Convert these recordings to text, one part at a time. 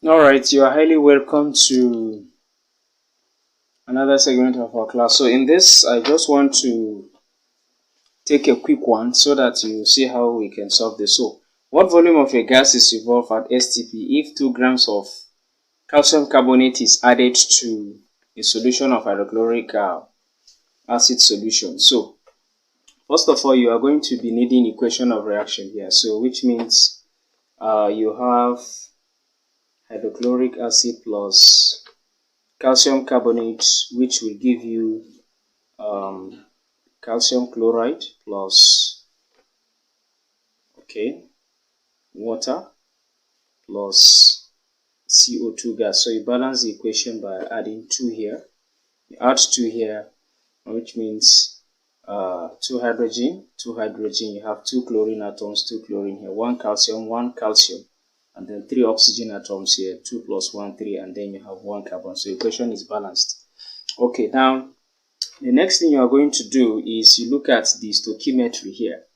Alright, you are highly welcome to another segment of our class. So in this, I just want to take a quick one so that you see how we can solve this. So, what volume of a gas is evolved at STP if 2 grams of calcium carbonate is added to a solution of hydrochloric acid solution? So, first of all, you are going to be needing equation of reaction here. So, which means you have hydrochloric acid plus calcium carbonate, which will give you calcium chloride plus water plus CO2 gas. So you balance the equation by adding 2 here. You add 2 here, which means 2 hydrogen, you have 2 chlorine atoms, 2 chlorine here, 1 calcium, and then 3 oxygen atoms here, 2 plus 1, 3, and then you have 1 carbon. So equation is balanced. Okay, now the next thing you are going to do is you look at the stoichiometry here.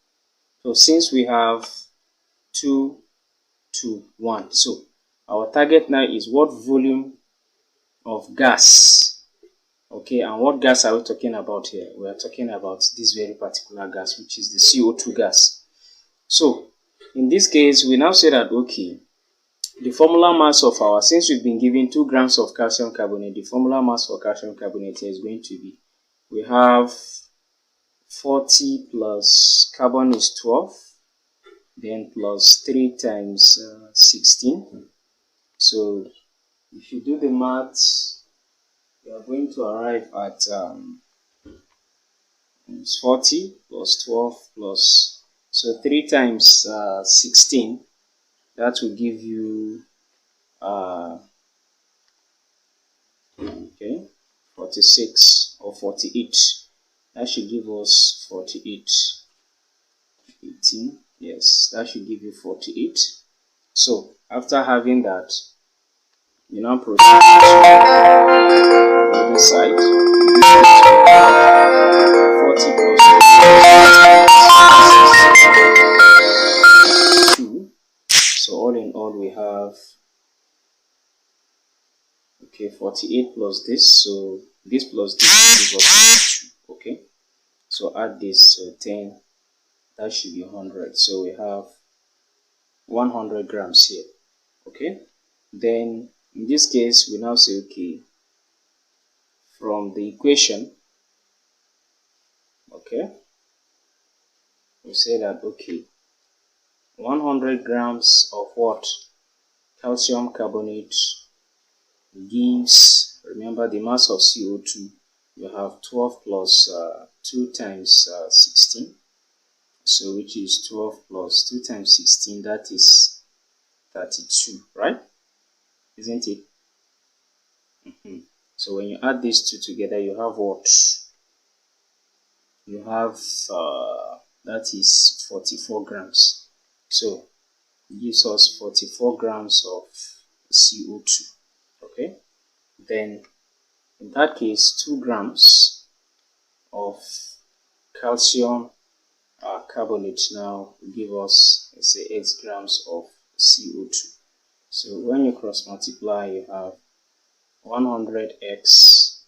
So since we have 2 to 1, so our target now is what volume of gas. Okay, and what gas are we talking about here? We are talking about this very particular gas, which is the CO2 gas. So in this case, we now say that, okay, the formula mass of our, since we've been given 2 grams of calcium carbonate, the formula mass for calcium carbonate here is going to be, we have 40 plus carbon is 12, then plus 3 times 16. So if you do the maths, you are going to arrive at 40 plus 12 plus, so 3 times 16, that will give you 46 or 48. That should give us 48. 18, yes, that should give you 48. So after having that, you now proceed to the other side. 40 plus 2. So all in all, we have 48 plus this. So this plus this gives us 2. Okay, so add this, so 10. That should be 100. So we have 100 grams here. Okay, then in this case, we now say, okay, from the equation, we say that, okay, 100 grams of what? Calcium carbonate gives, remember the mass of CO2, you have 12 plus 2 times 16. So which is 12 plus 2 times 16, that is 32, right? Isn't it? So when you add these two together, you have what? You have, that is 44 grams. So it gives us 44 grams of CO2. Okay? Then in that case, 2 grams of calcium carbonate now give us, let's say, X grams of CO2. So when you cross multiply, you have 100x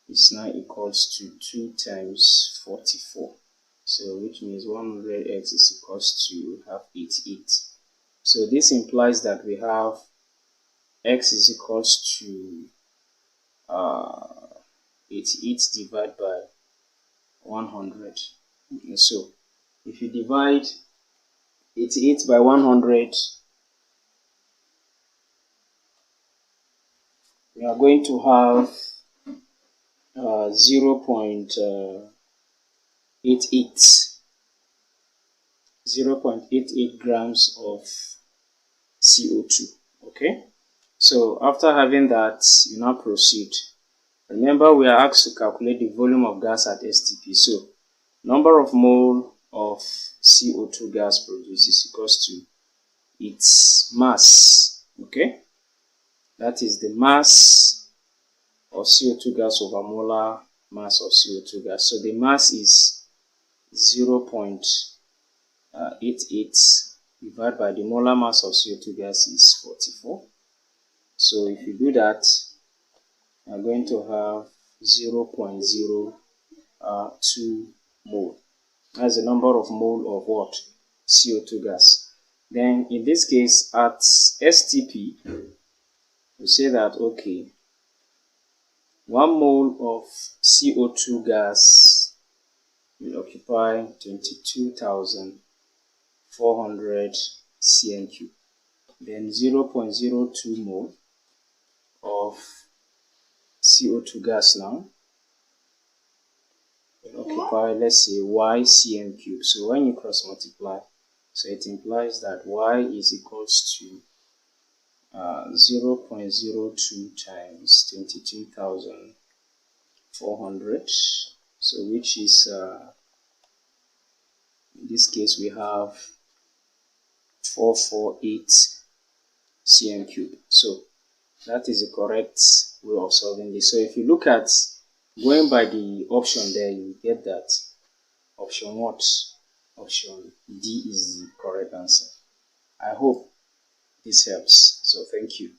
is now equals to 2 times 44. So which means 100x is equals to have 88. So this implies that we have x is equals to 88 divided by 100. So if you divide 88 by 100, we are going to have 0.88 grams of CO2. Okay, so after having that, you now proceed. Remember, we are asked to calculate the volume of gas at STP. So number of mole of CO2 gas produced is equals to its mass. Okay, that is the mass of CO2 gas over molar mass of CO2 gas. So the mass is 0.88 divided by the molar mass of CO2 gas is 44. So if you do that, you are going to have 0.02 mole. That's the number of mole of what? CO2 gas. Then in this case, at STP, we say that, okay, 1 mole of CO2 gas will occupy 22,400 cm3. Then 0.02 mole of CO2 gas now will occupy, let's say, y cm3. So when you cross multiply, so it implies that y is equals to 0.02 times 22,400. So which is, in this case, we have 448 cm3. So that is the correct way of solving this. So if you look at going by the option there, you get that option what? Option D is the correct answer. I hope this helps. So thank you.